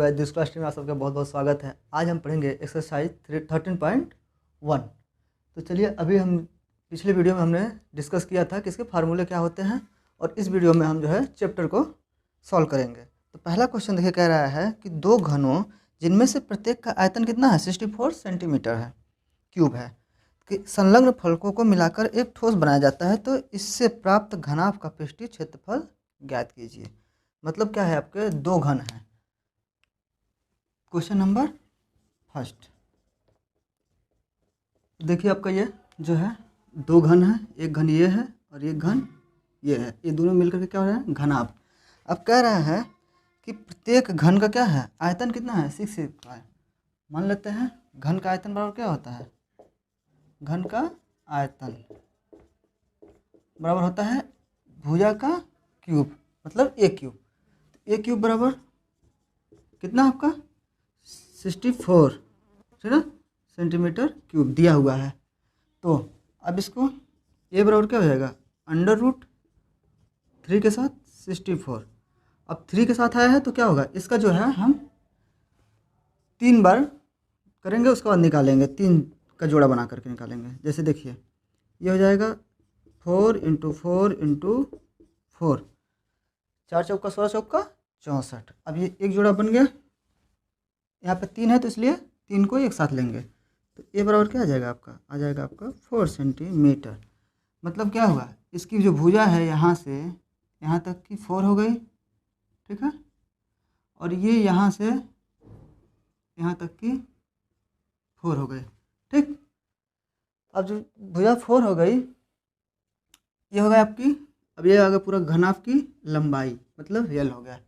Guys, this class में आप सबका बहुत बहुत स्वागत है। आज हम पढ़ेंगे एक्सरसाइज 13.1। तो चलिए, अभी हम पिछले वीडियो में हमने डिस्कस किया था कि इसके फार्मूले क्या होते हैं, और इस वीडियो में हम जो है चैप्टर को सॉल्व करेंगे। तो पहला क्वेश्चन देखिए, कह रहा है कि दो घनों जिनमें से प्रत्येक का आयतन कितना है, 64 सेंटीमीटर है क्यूब है, कि संलग्न फलकों को मिलाकर एक ठोस बनाया जाता है, तो इससे प्राप्त घनाभ का पृष्ठीय क्षेत्रफल ज्ञात कीजिए। मतलब क्या है, आपके दो घन हैं। क्वेश्चन नंबर फर्स्ट देखिए, आपका ये जो है दो घन है, एक घन ये है और एक घन ये है, ये दोनों मिलकर के क्या हो रहा है, घनाभ। अब कह रहा है कि प्रत्येक घन का क्या है, आयतन कितना है, 6 मान लेते हैं। घन का आयतन बराबर क्या होता है, घन का आयतन बराबर होता है भुजा का क्यूब, मतलब ए क्यूब। ए क्यूब बराबर कितना आपका 64, ठीक है, सेंटीमीटर क्यूब दिया हुआ है। तो अब इसको ए बराबर क्या हो जाएगा, √3 के साथ 64। अब 3 के साथ आया है तो क्या होगा, इसका जो है हम 3 बार करेंगे, उसके बाद निकालेंगे, 3 का जोड़ा बना करके निकालेंगे। जैसे देखिए, ये हो जाएगा 4 × 4 × 4, 4 चौका 16 चौका 64। अब ये एक जोड़ा बन गया, यहाँ पे 3 है तो इसलिए 3 को एक साथ लेंगे, तो ए बराबर क्या आ जाएगा आपका, आ जाएगा आपका 4 सेंटीमीटर। मतलब क्या हुआ, इसकी जो भुजा है यहाँ से यहाँ तक की 4 हो गई, ठीक है, और ये यहाँ से यहाँ तक की 4 हो गई, ठीक। अब जो भुजा 4 हो गई, ये हो गया आपकी, अब ये आ गया पूरा घनाभ की लंबाई, मतलब यल हो गया।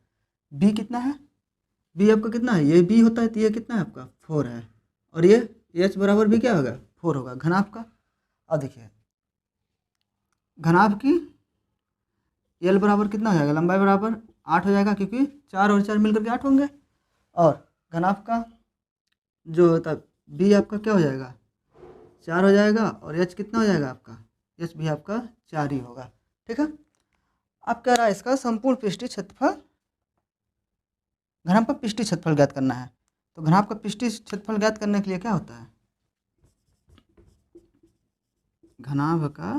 बी कितना है, बी आपका कितना है, ये बी होता है तो ये कितना है आपका 4 है, और ये एच बराबर भी क्या होगा, 4 होगा घनाभ का। अब देखिए, घनाभ की एल बराबर कितना हो जाएगा, लंबाई बराबर 8 हो जाएगा, क्योंकि 4 और 4 मिलकर के 8 होंगे। और घनाभ का जो होता है बी आपका क्या हो जाएगा, 4 हो जाएगा, और एच कितना हो जाएगा आपका, एच भी आपका 4 ही होगा, ठीक है। अब कह रहा है इसका संपूर्ण पृष्ठीय क्षेत्रफल, घनाभ का पृष्ठीय क्षेत्रफल ज्ञात करना है। तो घनाभ का पृष्ठीय क्षेत्रफल ज्ञात करने के लिए क्या होता है, घनाभ का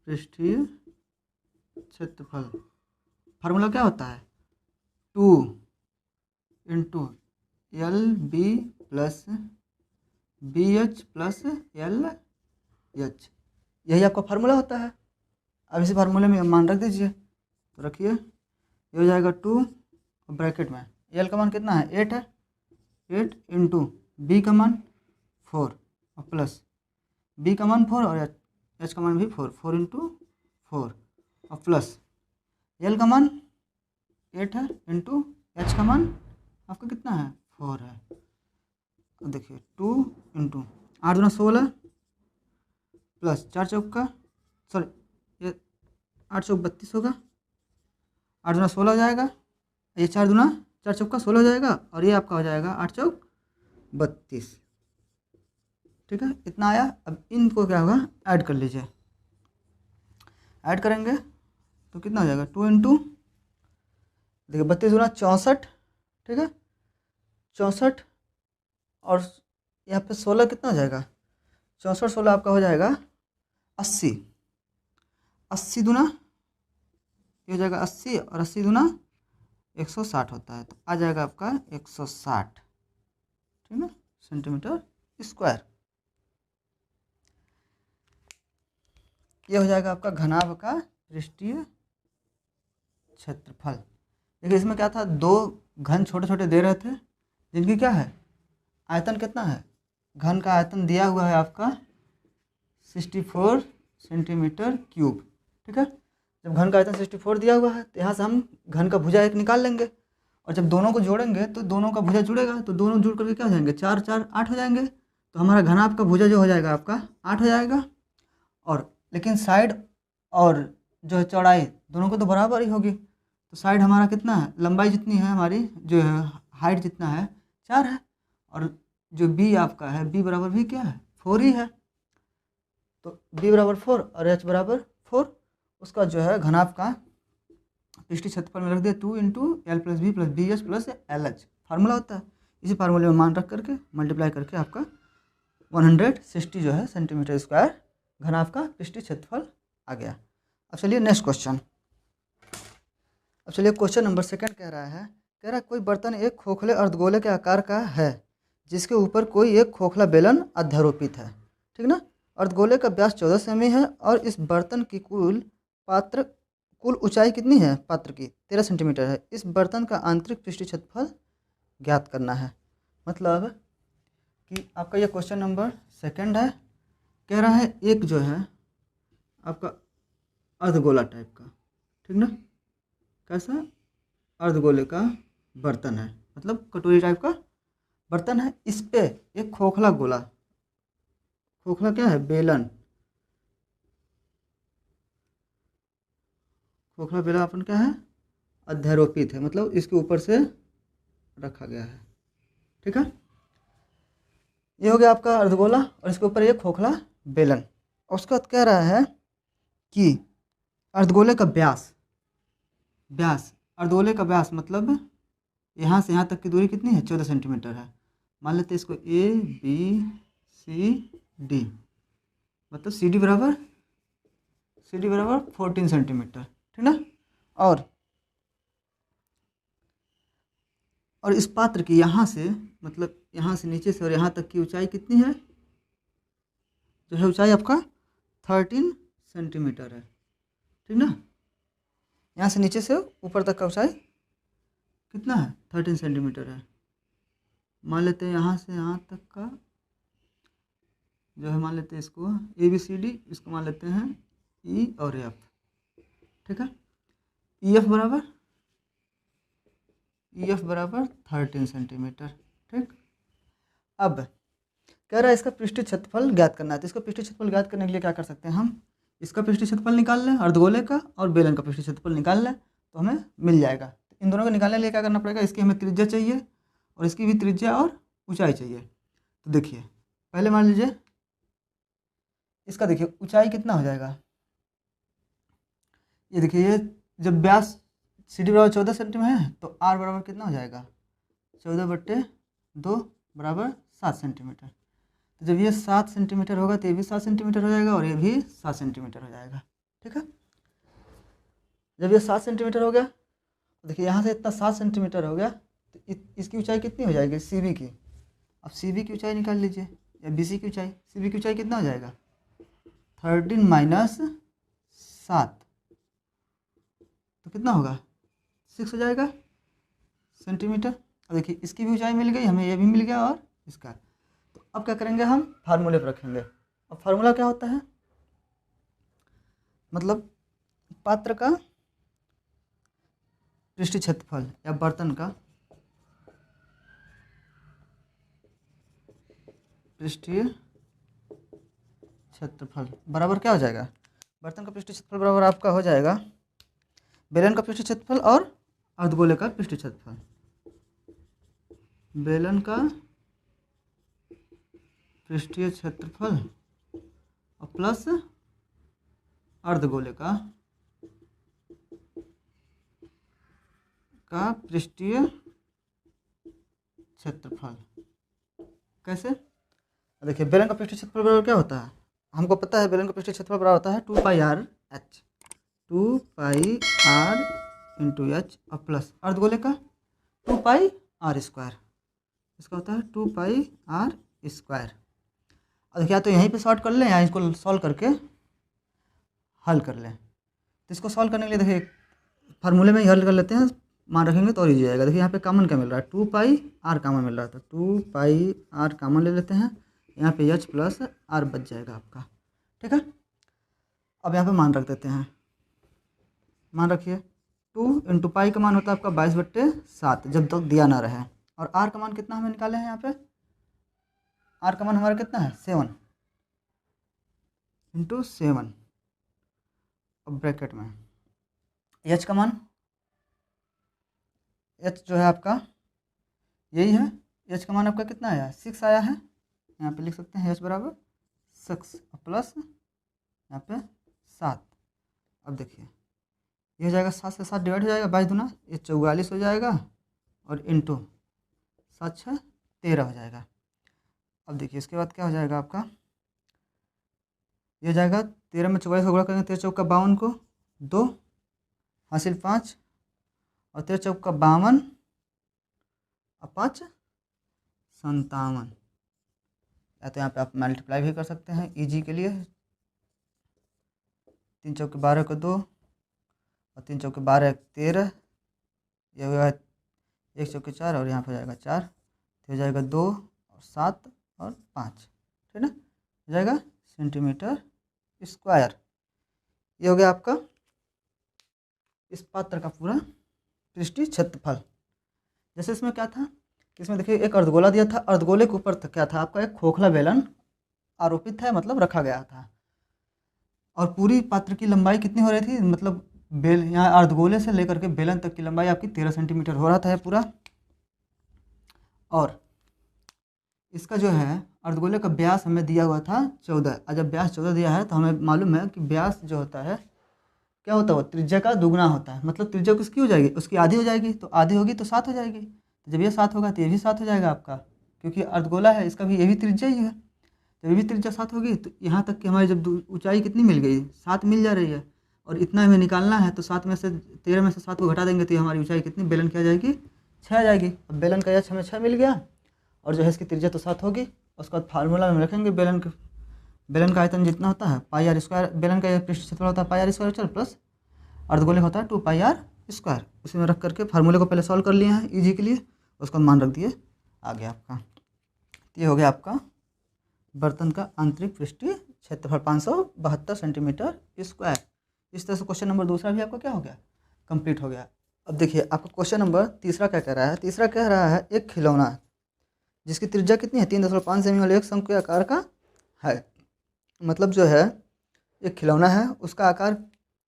पृष्ठीय क्षेत्रफल फार्मूला क्या होता है, 2 × LB + BH + LH, यही आपका फार्मूला होता है। अब इसी फार्मूले में मान रख दीजिए, तो रखिए, ये हो जाएगा 2, ब्रैकेट में एल का मान कितना है, 8 है, 8 × बी का मान 4 और प्लस बी का मान 4 और एच का मान भी 4, 4 × 4 और प्लस एल का मान 8 है, इंटू एच का मान आपका कितना है, 4 है। तो देखिए 2 × 8 दूना 16 प्लस 4 चौका, सॉरी ये 8 चौक 32 होगा, 8 दूना 16 हो जाएगा, ये 4 दूना 4 चौका 16 हो जाएगा, और ये आपका हो जाएगा 8 चौक 32, ठीक है, इतना आया। अब इनको क्या होगा, ऐड कर लीजिए, ऐड करेंगे तो कितना हो जाएगा, 2 × देखिए 32 दूना 64, ठीक है, 64, और यहाँ पे 16 कितना हो जाएगा, 64 16 आपका हो जाएगा 80, 80 दूना ये हो जाएगा 80, और 80 दूना 160 होता है, तो आ जाएगा आपका 160, ठीक है, सेंटीमीटर स्क्वायर। ये हो जाएगा आपका घनाभ का पृष्ठीय क्षेत्रफल। देखिए इसमें क्या था, दो घन छोटे छोटे दे रहे थे, जिनकी क्या है, आयतन कितना है, घन का आयतन दिया हुआ है आपका 64 सेंटीमीटर क्यूब, ठीक है। जब घन का आयतन 64 दिया हुआ है, तो यहाँ से हम घन का भुजा एक निकाल लेंगे, और जब दोनों को जोड़ेंगे तो दोनों का भुजा जुड़ेगा, तो दोनों जुड़ करके क्या हो जाएंगे, 4 4 8 हो जाएंगे। तो हमारा घनाभ का भुजा जो हो जाएगा आपका 8 हो जाएगा, और लेकिन साइड और जो है चौड़ाई दोनों को तो बराबर ही होगी, तो साइड हमारा कितना है, लंबाई जितनी है हमारी, जो है हाइट जितना है 4 है, और जो बी आपका है, बी बराबर भी क्या है, 4 ही है, तो बी बराबर 4 और एच बराबर 4, उसका जो है घनाभ का पृष्ठीय क्षेत्रफल में रख दिया 2 into L plus B H plus L H formula होता है। इसी फार्मूले में मान रख करके मल्टीप्लाई करके आपका 160 जो है सेंटीमीटर स्क्वायर घन आपका पृष्ठीय क्षेत्रफल आ गया। अब चलिए नेक्स्ट क्वेश्चन। अब चलिए क्वेश्चन नंबर 2 कह रहा है कोई बर्तन एक खोखले अर्धगोले के आकार का है जिसके ऊपर कोई एक खोखला बेलन अध्यारोपित है, ठीक ना। अर्धगोले का व्यास 14 सेमी है और इस बर्तन की कुल ऊंचाई कितनी है पात्र की 13 सेंटीमीटर है। इस बर्तन का आंतरिक पृष्ठीय क्षेत्रफल ज्ञात करना है। मतलब कि आपका ये क्वेश्चन नंबर 2 है। कह रहा है एक जो है आपका अर्धगोला टाइप का, ठीक ना, कैसा अर्धगोले का बर्तन है, मतलब कटोरी टाइप का बर्तन है। इस पे एक खोखला गोला, खोखला क्या है बेलन, खोखला बेलन अपन क्या है अध्यारोपित है, मतलब इसके ऊपर से रखा गया है, ठीक है। ये हो गया आपका अर्धगोला और इसके ऊपर एक खोखला बेलन। और उसके बाद कह रहा है कि अर्धगोले का व्यास, अर्धगोले का व्यास मतलब यहाँ से यहाँ तक की दूरी कितनी है 14 सेंटीमीटर है। मान लेते हैं इसको ए बी सी डी, मतलब सी डी बराबर 14 सेंटीमीटर, ठीक ना। और इस पात्र की यहाँ से मतलब यहाँ से नीचे से और यहाँ तक की ऊंचाई कितनी है, जो है ऊंचाई आपका 13 सेंटीमीटर है, ठीक ना। यहाँ से नीचे से ऊपर तक का ऊंचाई कितना है 13 सेंटीमीटर है। मान लेते हैं यहाँ से यहाँ तक का जो है, मान लेते हैं इसको ए बी सी डी, इसको मान लेते हैं ई और एफ, ठीक है। ई एफ बराबर 13 सेंटीमीटर, ठीक। अब कह रहा है इसका पृष्ठीय क्षेत्रफल ज्ञात करना है। तो इसका पृष्ठीय क्षेत्रफल ज्ञात करने के लिए क्या कर सकते हैं हम, इसका पृष्ठीय क्षेत्रफल निकाल लें अर्धगोले का और बेलन का पृष्ठीय क्षेत्रफल निकाल लें तो हमें मिल जाएगा। तो इन दोनों को निकालने के लिए क्या करना पड़ेगा, इसकी हमें त्रिज्या चाहिए और इसकी भी त्रिज्या और ऊंचाई चाहिए। तो देखिए पहले मान लीजिए इसका, देखिए ऊंचाई कितना हो जाएगा, ये देखिए ये जब व्यास सी डी बराबर 14 सेंटीमीटर है तो आर बराबर कितना हो जाएगा 14/2 बराबर 7 सेंटीमीटर। तो जब ये 7 सेंटीमीटर होगा तो ये भी 7 सेंटीमीटर हो जाएगा और ये भी 7 सेंटीमीटर हो जाएगा, ठीक है। जब ये 7 सेंटीमीटर हो गया तो देखिए यहाँ से इतना 7 सेंटीमीटर हो गया तो इसकी ऊंचाई कितनी हो जाएगी सी बी की। अब सी बी की ऊंचाई निकाल लीजिए या बी सी की ऊंचाई, सी बी की ऊंचाई कितना हो जाएगा 13 - 7 तो कितना होगा 6 हो जाएगा सेंटीमीटर। अब देखिए इसकी भी ऊंचाई मिल गई हमें, ये भी मिल गया और इसका। तो अब क्या करेंगे हम फार्मूले पर रखेंगे। अब फार्मूला क्या होता है, मतलब पात्र का पृष्ठीय क्षेत्रफल या बर्तन का पृष्ठीय क्षेत्रफल बराबर क्या हो जाएगा, बर्तन का पृष्ठीय क्षेत्रफल बराबर आपका हो जाएगा बेलन का पृष्ठीय क्षेत्रफल और अर्धगोले का पृष्ठीय क्षेत्रफल। बेलन का पृष्ठीय क्षेत्रफल और प्लस अर्धगोले का पृष्ठीय क्षेत्रफल। कैसे, देखिए बेलन का पृष्ठीय क्षेत्रफल बराबर क्या होता है, हमको पता है बेलन का पृष्ठीय क्षेत्रफल बराबर होता है 2πr h, 2πr × h और प्लस अर्धगोले का 2πr², इसका होता है 2πr²। और देखिए तो यहीं पे सॉल्व कर लें या इसको सॉल्व करके हल कर लें। तो इसको सॉल्व करने के लिए देखिए फार्मूले में ही हल कर लेते हैं, मान रखेंगे तो और ईजी आएगा। देखिए यहाँ पे कॉमन क्या मिल रहा है 2πr कॉमन मिल रहा था, 2πr कॉमन ले लेते हैं, यहाँ पे h + r बच जाएगा आपका, ठीक है। अब यहाँ पे मान रख देते हैं, मान रखिए 2 × पाई का मान होता है आपका 22/7 जब तक दिया ना रहे, और r का मान कितना हमें निकाले हैं, यहाँ पे r का मान हमारा कितना है 7 × 7 और ब्रैकेट में h का मान, h जो है आपका यही है, h का मान आपका कितना आया 6 आया है, यहाँ पे लिख सकते हैं h बराबर 6 प्लस यहाँ पे 7। अब देखिए ये हो जाएगा 7 से 7 डिवाइड हो जाएगा, 22 दूना ये 44 हो जाएगा, और इंटू 7 6 13 हो जाएगा। अब देखिए इसके बाद क्या हो जाएगा आपका, ये हो जाएगा 13 में 44 को गुणा करेंगे, 13 चौका 52 को 2 हासिल 5, और 13 चौका 52 और 5 57, या तो यहाँ पे आप मल्टीप्लाई भी कर सकते हैं इजी के लिए। 3 चौके 12 को 2 और 3 चौके 12 13, ये हो जाएगा 1 चौके 4 और यहाँ पे हो जाएगा 4, तो हो जाएगा 2 और 7 और 5, ठीक ना, हो जाएगा सेंटीमीटर स्क्वायर। ये हो गया आपका इस पात्र का पूरा पृष्ठीय क्षेत्रफल। जैसे इसमें क्या था, इसमें देखिए एक अर्धगोला दिया था, अर्धगोले के ऊपर क्या था आपका एक खोखला बेलन आरोपित है, मतलब रखा गया था, और पूरी पात्र की लंबाई कितनी हो रही थी, मतलब बेल यहाँ अर्धगोले से लेकर के बेलन तक की लंबाई आपकी 13 सेंटीमीटर हो रहा था ये पूरा। और इसका जो है अर्धगोले का व्यास हमें दिया हुआ था 14, और जब व्यास 14 दिया है तो हमें मालूम है कि व्यास जो होता है क्या होता है, वो त्रिज्या का दुगना होता है, मतलब त्रिज्या किसकी हो जाएगी, उसकी आधी हो जाएगी, तो आधी होगी तो 7 हो जाएगी, तो जब ये 7 होगा तो ये भी 7 हो जाएगा आपका, क्योंकि अर्धगोला है इसका भी ये भी त्रिज्या ही है, जब ये भी त्रिज्या 7 होगी तो यहाँ तक कि हमारी जब ऊंचाई कितनी मिल गई, 7 मिल जा रही है, और इतना हमें निकालना है, तो 7 में से 13 में से 7 को घटा देंगे तो ये हमारी ऊंचाई कितनी बेलन की आ जाएगी, 6 आ जाएगी। अब बेलन का यह हमें 6 मिल गया, और जो है इसकी त्रिज्या तो 7 होगी, उसके बाद फार्मूला में रखेंगे बेलन का आयतन जितना होता है पाई आर स्क्वायर, बेलन का पृष्ठ क्षेत्रफल होता है पाई आर स्क्वायर चल प्लस अर्धगोले होता है 2 पाई आर स्क्वायर। उसी में रख करके फार्मूले को पहले सॉल्व कर लिए हैं इजी के लिए, उसका मान रख दिए, आ गया आपका। ये हो गया आपका बर्तन का आंतरिक पृष्ठीय क्षेत्रफल 572 सेंटीमीटर स्क्वायर। इस तरह से क्वेश्चन नंबर दूसरा भी आपका क्या हो गया, कंप्लीट हो गया। अब देखिए आपका क्वेश्चन नंबर तीसरा क्या कह रहा है, तीसरा कह रहा है एक खिलौना जिसकी त्रिज्या कितनी है 3.5 सेमी वाले एक शंकु के आकार का है, मतलब जो है एक खिलौना है उसका आकार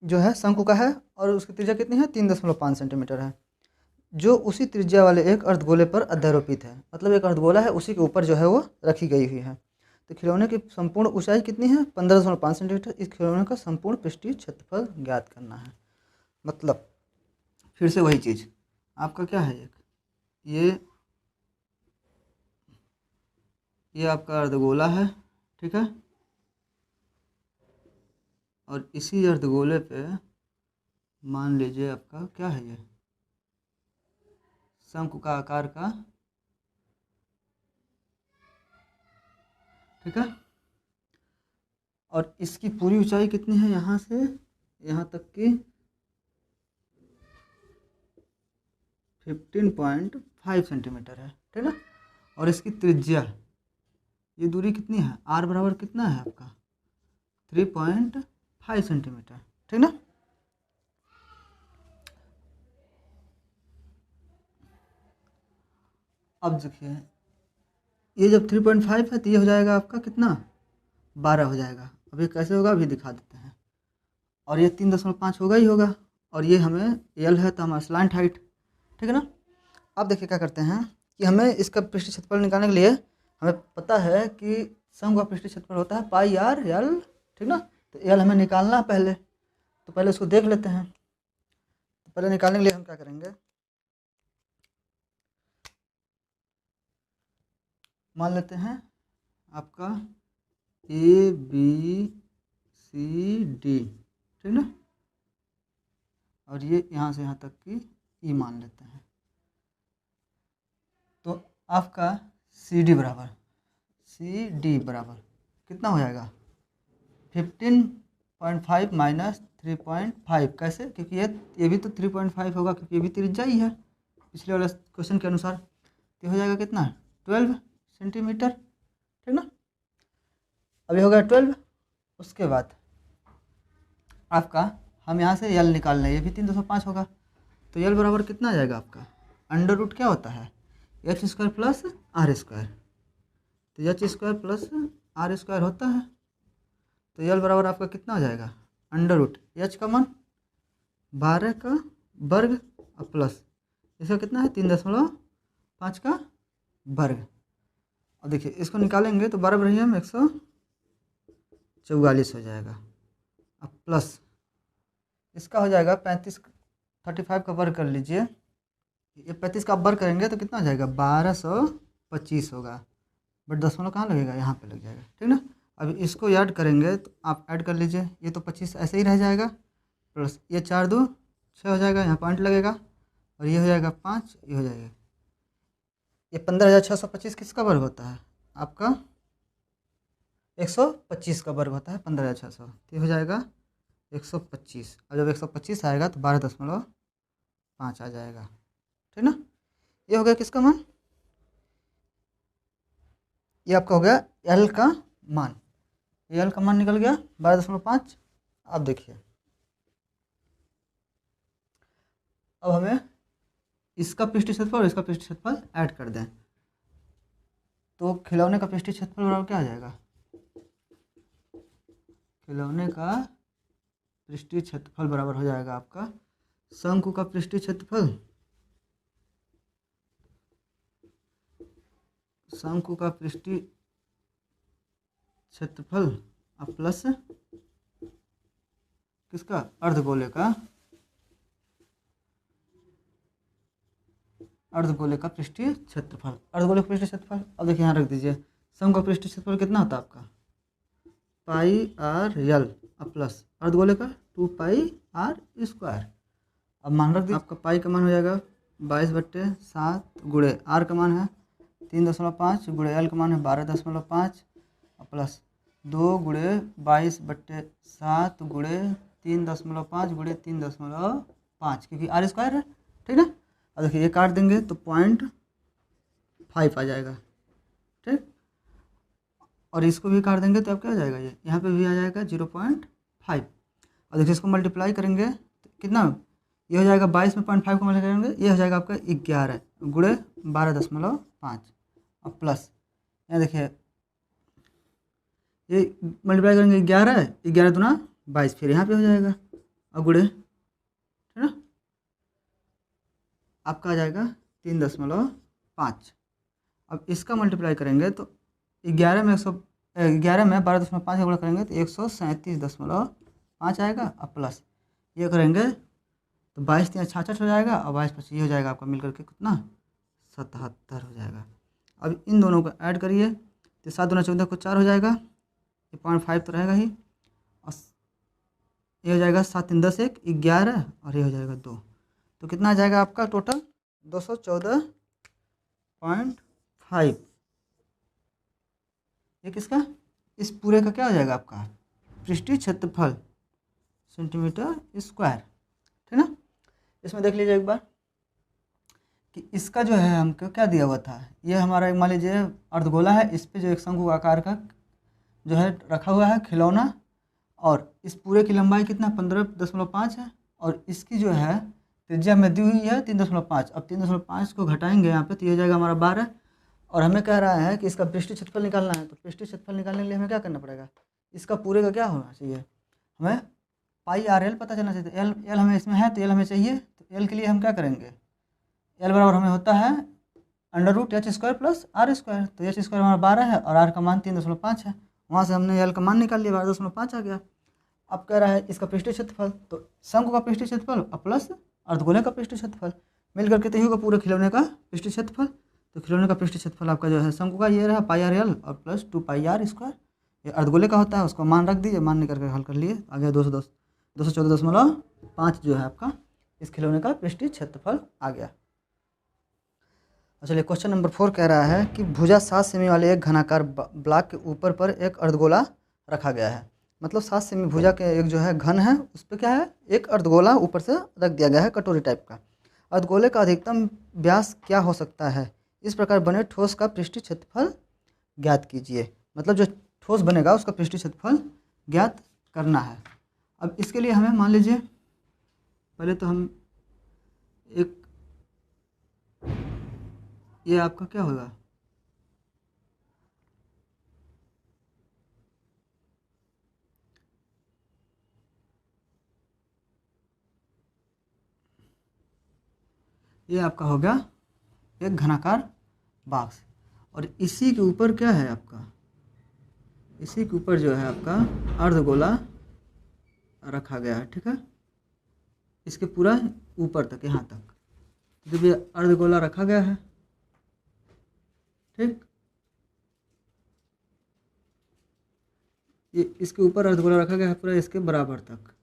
जो है शंकु का है, और उसकी त्रिज्या कितनी है 3.5 सेंटीमीटर है, जो उसी त्रिज्या वाले एक अर्धगोले पर अध्यारोपित है, मतलब एक अर्धगोला है उसी के ऊपर जो है वो रखी गई हुई है। तो खिलौने की संपूर्ण ऊंचाई कितनी है 15.5 सेंटीमीटर। इस खिलौने का संपूर्ण पृष्ठीय क्षेत्रफल ज्ञात करना है। मतलब फिर से वही चीज़ आपका क्या है, एक ये आपका अर्धगोला है, ठीक है, और इसी अर्धगोले पे मान लीजिए आपका क्या है, ये शंकु का आकार का, ठीक है, और इसकी पूरी ऊंचाई कितनी है यहाँ से यहाँ तक की 15.5 सेंटीमीटर है, ठीक है, और इसकी त्रिज्या ये दूरी कितनी है r बराबर कितना है आपका 3.5 सेंटीमीटर, ठीक ना। अब देखिए ये जब 3.5 है तो ये हो जाएगा आपका कितना 12 हो जाएगा। अब ये कैसे होगा अभी दिखा देते हैं, और ये 3.5 होगा ही होगा, और ये हमें एल है तो हमारा स्लैंट हाइट, ठीक है ना। अब देखिए क्या करते हैं कि हमें इसका पृष्ठीय क्षेत्रफल निकालने के लिए हमें पता है कि शंकु का पृष्ठीय क्षेत्रफल होता है पाई आर एल, ठीक ना, तो एल हमें निकालना है पहले, तो पहले उसको देख लेते हैं। तो पहले निकालने के लिए हम क्या करेंगे, मान लेते हैं आपका ए बी सी डी, ठीक ना, और ये यहाँ से यहाँ तक की ई मान लेते हैं। तो आपका सी डी बराबर कितना हो जाएगा 15.5 माइनस 3.5, कैसे, क्योंकि ये भी तो 3.5 होगा, क्योंकि ये भी त्रिज्या ही है पिछले वाले क्वेश्चन के अनुसार। तो हो जाएगा कितना 12 सेंटीमीटर, ठीक ना। अभी हो गया 12। उसके बाद आपका हम यहाँ से यल निकाल लें, ये भी 3.5 होगा, तो यल बराबर कितना आ जाएगा आपका अंडर रूट क्या होता है H square plus R square, तो H square plus R square होता है, तो यल बराबर आपका कितना हो जाएगा अंडर रूट एच का मान 12 का वर्ग और प्लस इसका कितना है 3.5 का वर्ग। अब देखिए इसको निकालेंगे तो 12 रही हम 144 हो जाएगा, अब प्लस इसका हो जाएगा 35, 35 का वर्ग कर लीजिए, ये 35 का आप वर्ग करेंगे तो कितना हो जाएगा 1225 होगा, बट दशमलव कहाँ लगेगा, यहाँ पे लग जाएगा, ठीक ना। अब इसको ऐड करेंगे तो आप ऐड कर लीजिए, ये तो 25 ऐसे ही रह जाएगा, प्लस ये 4 2 6 हो जाएगा, यहाँ पॉइंट लगेगा, और ये हो जाएगा 5, ये हो जाएगा, ये 15,625 किसका वर्ग होता है आपका, 125 का वर्ग होता है 15,600, तो ये हो जाएगा 125, और जब 125 आएगा तो 12.5 आ जाएगा, ठीक ना। ये हो गया किसका मान, ये आपका हो गया एल का मान, ये एल का मान निकल गया 12.5। अब देखिए, अब हमें इसका पृष्ठीय क्षेत्रफल और इसका पृष्ठीय क्षेत्रफल ऐड कर दें, तो खिलौने का पृष्ठीय क्षेत्रफल बराबर क्या आ जाएगा, खिलौने का पृष्ठीय क्षेत्रफल बराबर हो जाएगा आपका शंकु का पृष्ठीय क्षेत्रफल, शंकु का पृष्ठीय क्षेत्रफल अब प्लस किसका, अर्धगोले का, अर्धगोले का पृष्ठीय क्षेत्रफल, अर्धगोले का पृष्ठीय क्षेत्रफल। अब देखिए यहाँ रख दीजिए, शंकु का पृष्ठीय क्षेत्रफल कितना होता है आपका पाई आर एल, अब प्लस अर्धगोले का 2 पाई आर स्क्वायर। अब मान रख दीजिए, आपका पाई का मान हो जाएगा 22/7 गुणे आर का मान है 3.5 गुणे एल का मान है 12.5, प्लस 2 गुणे 22/7 गुणे 3.5 गुणे 3.5, क्योंकि आर स्क्वायर है, ठीक ना। अब देखिए ये काट देंगे तो 0.5 आ जाएगा, ठीक, और इसको भी काट देंगे तो अब क्या हो जाएगा, ये यहाँ पे भी आ जाएगा 0.5। और देखिए इसको मल्टीप्लाई करेंगे तो कितना, ये हो जाएगा 22 में 0.5 को मल्टीप्लाई करेंगे, ये हो जाएगा आपका 11 गुणे 12.5, और प्लस यहाँ देखिए ये मल्टीप्लाई करेंगे 11 दूना 22, फिर यहाँ पे हो जाएगा और गुणे, है ना, आपका आ जाएगा 3.5। अब इसका मल्टीप्लाई करेंगे तो 11 में 12.5 का गुणा करेंगे तो 137.5 आएगा, अब प्लस ये करेंगे तो 22 3 66 हो जाएगा, और 22 25 ये हो जाएगा आपका मिल करके कितना 77 हो जाएगा। अब इन दोनों को ऐड करिए तो 7 दूना 14 को 4 हो जाएगा, ये 0.5 तो रहेगा ही, और ये हो जाएगा 7 3 10 1 11, और ये हो जाएगा 2, तो कितना आ जाएगा आपका टोटल 214.5। ये किसका, इस पूरे का क्या हो जाएगा आपका पृष्ठीय क्षेत्रफल सेंटीमीटर स्क्वायर, ठीक ना। इसमें देख लीजिए एक बार कि इसका जो है हमको क्या दिया हुआ था, ये हमारा एक मान लीजिए अर्धगोला है, इस पे जो एक शंकु आकार का जो है रखा हुआ है खिलौना, और इस पूरे की लंबाई कितना 15.5 है, और इसकी जो है त्रिज्या में दी हुई है 3.5। अब 3.5 को घटाएंगे यहाँ पे तो ये हो जाएगा हमारा 12, और हमें कह रहा है कि इसका पृष्ठीय क्षेत्रफल निकालना है, तो पृष्ठीय क्षेत्रफल निकालने के लिए हमें क्या करना पड़ेगा, इसका पूरे का क्या होना चाहिए, हमें पाई आर एल पता चलना चाहिए, एल एल हमें इसमें है तो एल हमें चाहिए, तो एल के लिए हम क्या करेंगे, एल बराबर हमें होता है √h² प्लस आर स्क्वायर, तो h स्क्वायर हमारा 12 है और आर का मान 3.5 है, वहाँ से हमने एल का मान निकाल लिया 12.5 आ गया। अब कह रहा है इसका पृष्ठीय क्षेत्रफल, तो शंकु का पृष्ठीय क्षेत्रफल और प्लस अर्धगोले का पृष्ठीय क्षेत्रफल मिल करके तो ही होगा पूरे खिलौने का पृष्ठीय क्षेत्रफल। तो खिलौने का पृष्ठीय क्षेत्रफल आपका जो है शंकु का ये रहा पाई आर एल और प्लस 2 पाई आर स्क्वायर, ये अर्धगोले का होता है, उसको मान रख दीजिए, मान निकल कर हल कर लिए, आ गया 214.5 जो है आपका इस खिलौने का पृष्ठीय क्षेत्रफल आ गया। चलिए क्वेश्चन नंबर 4 कह रहा है कि भुजा 7 सेमी वाले एक घनाकार ब्लॉक के ऊपर पर एक अर्धगोला रखा गया है, मतलब 7 सेमी भुजा के एक जो है घन है उस पर क्या है एक अर्धगोला ऊपर से रख दिया गया है कटोरी टाइप का। अर्धगोले का अधिकतम व्यास क्या हो सकता है, इस प्रकार बने ठोस का पृष्ठीय क्षेत्रफल ज्ञात कीजिए, मतलब जो ठोस बनेगा उसका पृष्ठीय क्षेत्रफल ज्ञात करना है। अब इसके लिए हमें मान लीजिए पहले तो हम एक, ये आपका क्या होगा, ये आपका हो गया एक घनाकार बॉक्स, और इसी के ऊपर क्या है आपका, इसी के ऊपर जो है आपका अर्धगोला रखा गया है, ठीक है। इसके पूरा ऊपर तक, यहाँ तक। जब ये अर्धगोला रखा गया है, ठीक, ये इसके ऊपर अर्धगोला रखा गया है पूरा इसके बराबर तक।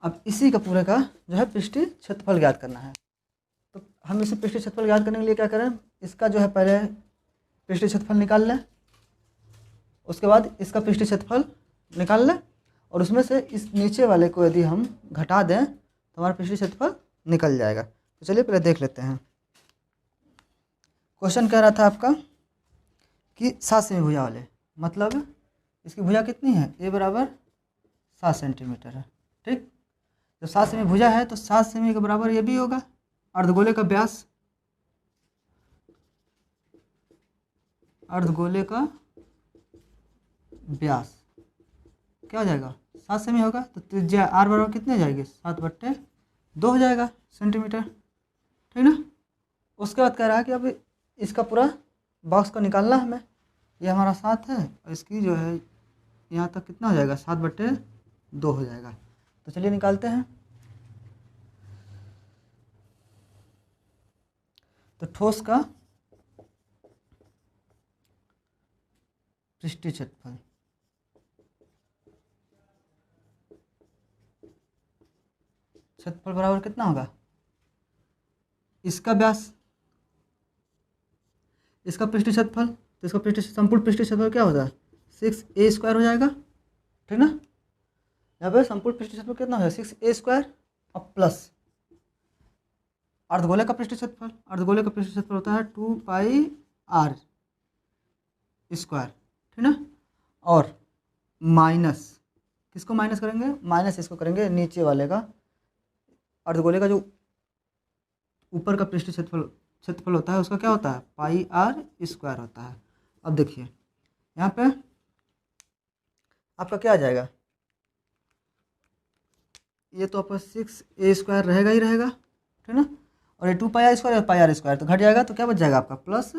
अब इसी का पूरे का जो है पृष्ठीय क्षेत्रफल ज्ञात करना है। तो हम इसे पृष्ठीय क्षेत्रफल ज्ञात करने के लिए क्या करें, इसका जो है पहले पृष्ठीय क्षेत्रफल निकाल लें, उसके बाद इसका पृष्ठीय क्षेत्रफल निकाल लें, और उसमें से इस नीचे वाले को यदि हम घटा दें तो हमारा पृष्ठीय क्षेत्रफल निकल जाएगा। तो चलिए पहले देख लेते हैं। क्वेश्चन कह रहा था आपका कि 7 सेमी भुजा वाले, मतलब इसकी भुजा कितनी है, ए बराबर 7 सेंटीमीटर है, ठीक। जब 7 सेमी भुजा है तो 7 सेमी के बराबर ये भी होगा। अर्धगोले का व्यास, अर्धगोले का व्यास क्या हो जाएगा, 7 सेमी होगा। तो त्रिज्या आर बराबर कितने हो जाएगी, 7/2 हो जाएगा सेंटीमीटर, ठीक ना। उसके बाद कह रहा है कि अब इसका पूरा बॉक्स को निकालना हमें। ये हमारा 7 है और इसकी जो है यहाँ तक कितना हो जाएगा, 7/2 हो जाएगा। तो चलिए निकालते हैं। तो ठोस का पृष्ठीय क्षेत्रफल, क्षेत्रफल बराबर कितना होगा, इसका व्यास, इसका पृष्ठीय क्षेत्रफल, तो इसका पृष्ठीय संपूर्ण पृष्ठीय क्षेत्रफल क्या होता है, 6a² हो जाएगा, ठीक ना। यहाँ पे संपूर्ण पृष्ठीय क्षेत्रफल कितना होगा, 6a² और प्लस अर्धगोले का पृष्ठीय क्षेत्रफल, अर्धगोले का पृष्ठीय क्षेत्रफल होता है 2πr², ठीक ना। और माइनस, किसको माइनस करेंगे, माइनस इसको करेंगे नीचे वाले का, अर्धगोले का जो ऊपर का पृष्ठीय क्षेत्रफल होता है उसका क्या होता है, πr² होता है। अब देखिए यहाँ पे आपका क्या आ जाएगा, ये तो आपका 6a² रहेगा ही रहेगा, ठीक ना। और ये 2πr² और πr² तो घट जाएगा, तो क्या बच जाएगा आपका प्लस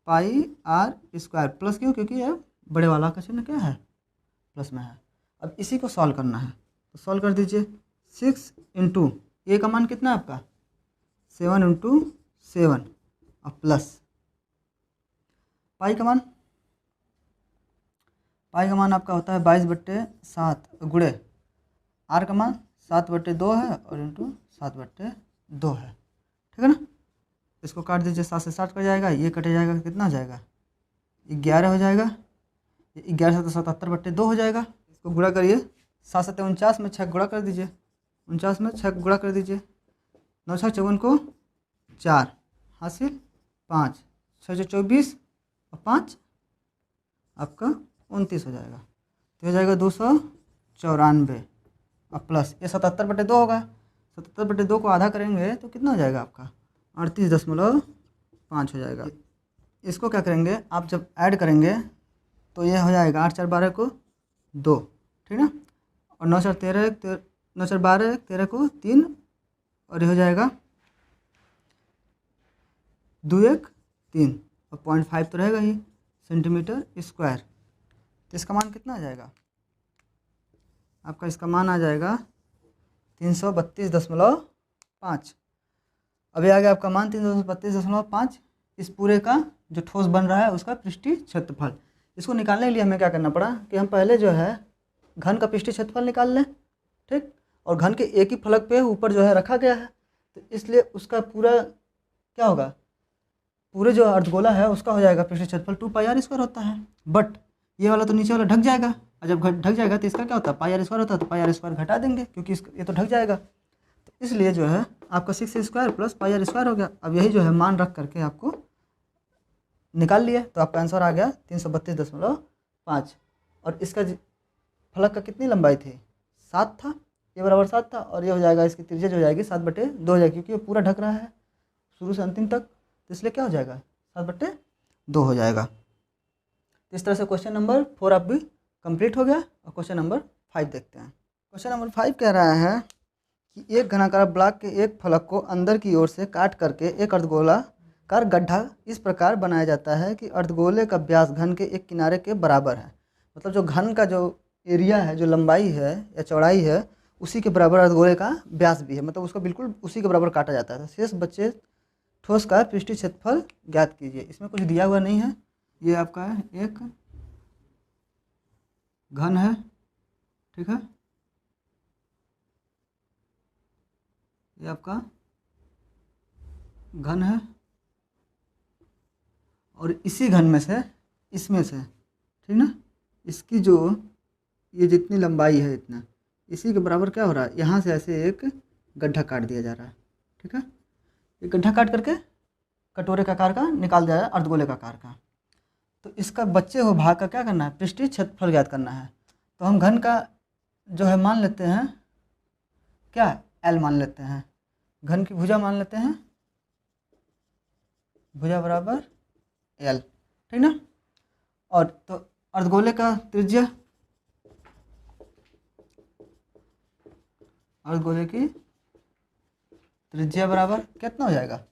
πr², प्लस क्यों, क्योंकि ये बड़े वाला का चिन्ह क्या है, प्लस में है। अब इसी को सॉल्व करना है, तो सॉल्व कर दीजिए। 6 इंटू ए का मान कितना है आपका, 7 इंटू 7 और प्लस पाई का मान, पाई का मान आपका होता है 22/7 गुणे आर का मान 7/2 है और इंटू 7/2 है, ठीक है ना। इसको काट दीजिए, 7 से 60 कट जाएगा, ये कट जाएगा, कितना हो जाएगा 11 हो जाएगा, 11 से 77/2 हो जाएगा। इसको गुणा करिए, 7 से 49 में 6 गुणा कर दीजिए, 49 में 6 गुणा कर दीजिए, 9 6 54 को 4 हासिल 5, 6 24 और 5 आपका 29 हो जाएगा। तो हो जाएगा 294 और प्लस ये 77/2 होगा, 77/2 को आधा करेंगे तो कितना हो जाएगा आपका 38.5 हो जाएगा। इसको क्या करेंगे आप, जब ऐड करेंगे तो ये हो जाएगा 8 4 12 को 2, ठीक ना। और 9 4 13 9 4 12 13 को 3 और ये हो जाएगा 2 1 3 और 0.5 तो रहेगा ही सेंटीमीटर स्क्वायर। तो इसका मान कितना आ जाएगा आपका, इसका मान आ जाएगा 332.5। अभी आ गया आपका मान 332.5। इस पूरे का जो ठोस बन रहा है उसका पृष्ठीय क्षेत्रफल। इसको निकालने के लिए हमें क्या करना पड़ा कि हम पहले जो है घन का पृष्ठीय क्षेत्रफल निकाल लें, ठीक। और घन के एक ही फलक पे ऊपर जो है रखा गया है, तो इसलिए उसका पूरा क्या होगा, पूरे जो अर्धगोला है उसका हो जाएगा पृष्ठीय क्षेत्रफल 2πr² होता है। बट ये वाला तो नीचे वाला ढक जाएगा, और जब ढक जाएगा तो इसका क्या होता है πr² होता है, तो πr² घटा देंगे क्योंकि ये तो ढक जाएगा। तो इसलिए जो है आपका 6a² प्लस πr² हो गया। अब यही जो है मान रख करके आपको निकाल लिया, तो आपका आंसर आ गया 332.5। और इसका फलक का कितनी लंबाई थी, 7 था, ये बराबर 7 था, और ये हो जाएगा इसकी त्रिज्या जो हो जाएगी 7/2 हो जाएगी, क्योंकि ये पूरा ढक रहा है शुरू से अंतिम तक, तो इसलिए क्या हो जाएगा 7/2 हो जाएगा। तो इस तरह से क्वेश्चन नंबर 4 अब भी कंप्लीट हो गया। और क्वेश्चन नंबर 5 देखते हैं। क्वेश्चन नंबर 5 कह रहा है कि एक घनाकार ब्लॉक के एक फलक को अंदर की ओर से काट करके एक अर्धगोलाकार गड्ढा इस प्रकार बनाया जाता है कि अर्धगोले का व्यास घन के एक किनारे के बराबर है। मतलब जो घन का जो एरिया है, जो लंबाई है या चौड़ाई है, उसी के बराबर अर्धगोले का व्यास भी है, मतलब उसको बिल्कुल उसी के बराबर काटा जाता है। शेष बचे ठोस का पृष्ठीय क्षेत्रफल ज्ञात कीजिए। इसमें कुछ दिया हुआ नहीं है, ये आपका एक घन है, ठीक है, ये आपका घन है, और इसी घन में से, इसमें से, ठीक ना, इसकी जो ये जितनी लंबाई है इतना, इसी के बराबर क्या हो रहा है, यहाँ से ऐसे एक गड्ढा काट दिया जा रहा है, ठीक है। ये गड्ढा काट करके कटोरे का आकार का निकाल दिया है, अर्धगोले का आकार का। तो इसका बच्चे हुए भाग का क्या करना है, पृष्ठीय क्षेत्रफल ज्ञात करना है। तो हम घन का जो है मान लेते हैं क्या, L मान लेते हैं, घन की भुजा मान लेते हैं, भुजा बराबर L, ठीक ना। और तो अर्धगोले का त्रिज्या, अर्धगोले की त्रिज्या बराबर कितना हो जाएगा,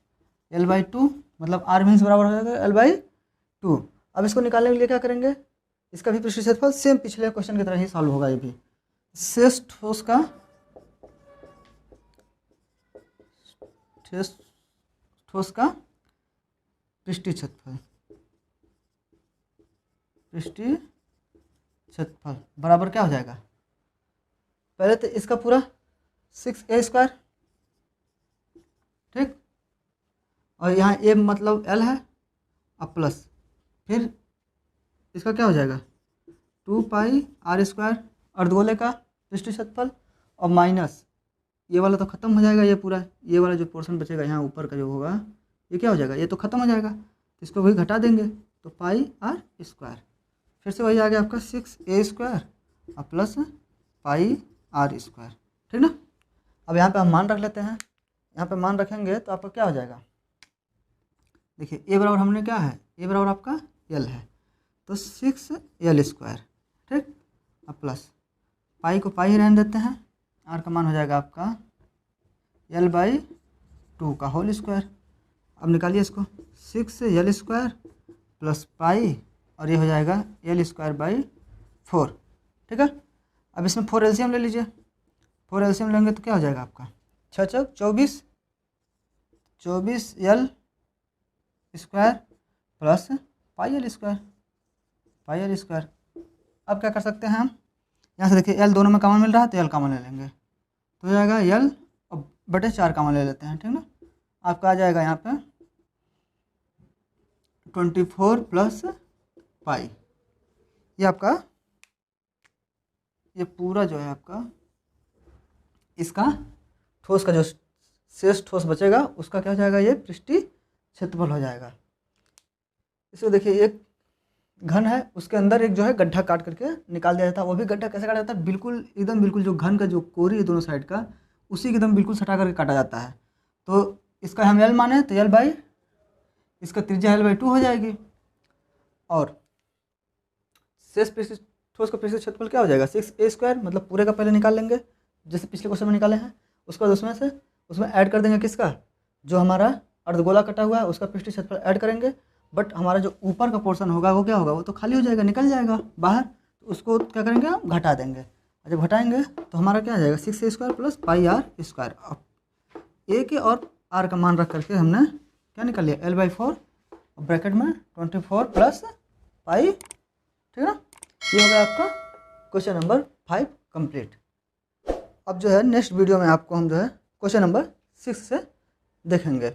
L/2, मतलब R मीन्स बराबर हो जाएगा L/2। अब इसको निकालने के लिए क्या करेंगे, इसका भी पृष्ठीय क्षेत्रफल सेम पिछले क्वेश्चन की तरह ही सॉल्व होगा। ये भी शेष ठोस का पृष्ठीय क्षेत्रफल, पृष्ठीय क्षेत्रफल बराबर क्या हो जाएगा, पहले तो इसका पूरा 6a², ठीक, और यहाँ a मतलब L है, अब प्लस फिर इसका क्या हो जाएगा 2πr², अर्धगोले का पृष्ठीय क्षेत्रफल, और माइनस ये वाला तो ख़त्म हो जाएगा, ये पूरा ये वाला जो पोर्शन बचेगा यहाँ ऊपर का जो होगा, ये क्या हो जाएगा, ये तो ख़त्म हो जाएगा, तो इसको वही घटा देंगे, तो πr², फिर से वही आ गया आपका 6a² और प्लस πr², ठीक ना। अब यहाँ पे हम मान रख लेते हैं, यहाँ पे मान रखेंगे तो आपका क्या हो जाएगा, देखिए a बराबर हमने क्या है, a बराबर आपका L है, तो 6L², ठीक, अब प्लस पाई को पाई ही रहने देते हैं, R का मान हो जाएगा आपका L/2 का होल स्क्वायर। अब निकालिए इसको, 6L² प्लस पाई, और ये हो जाएगा L²/4, ठीक है। अब इसमें 4 LCM ले लीजिए, 4 LCM लेंगे तो क्या हो जाएगा आपका 6×6 = 24 L² प्लस πL²। अब क्या कर सकते हैं हम, यहाँ से देखिए L दोनों में कॉमन मिल रहा है तो L कॉमन ले लेंगे, तो हो जाएगा L और बटे 4 कॉमन ले लेते हैं, ठीक ना। आपका आ जाएगा यहाँ पे 24 प्लस पाई, ये आपका ये पूरा जो है आपका इसका ठोस का जो शेष ठोस बचेगा उसका क्या हो जाएगा, ये पृष्ठीय क्षेत्रफल हो जाएगा। इसको देखिए एक घन है, उसके अंदर एक जो है गड्ढा काट करके निकाल दिया जाता है। वो भी गड्ढा कैसे काटा जाता है, बिल्कुल एकदम बिल्कुल जो घन का जो कोरी है दोनों साइड का, उसी के एकदम बिल्कुल सटा करके काटा जाता है। तो इसका हम L माने तो L/ इसका त्रिज्या L/2 हो जाएगी, और शेष पृष्ठीय ठोस का पृष्ठीय क्षेत्रफल क्या हो जाएगा 6a², मतलब पूरे का पहले निकाल लेंगे जैसे पिछले क्वेश्चन में निकाले हैं। उसके बाद उसमें ऐड कर देंगे किसका, जो हमारा अर्धगोला कटा हुआ है उसका पृष्ठीय क्षेत्रफल ऐड करेंगे, बट हमारा जो ऊपर का पोर्शन होगा वो क्या होगा, वो तो खाली हो जाएगा, निकल जाएगा बाहर, तो उसको क्या करेंगे हम घटा देंगे, और जब घटाएंगे तो हमारा क्या आ जाएगा 6a² प्लस πr²। अब a के और r का मान रख करके हमने क्या निकाल लिया L/4, ब्रैकेट में 24 प्लस पाई, ठीक है ना। ये हो गया आपका क्वेश्चन नंबर 5 कंप्लीट। अब जो है नेक्स्ट वीडियो में आपको हम जो है क्वेश्चन नंबर 6 से देखेंगे।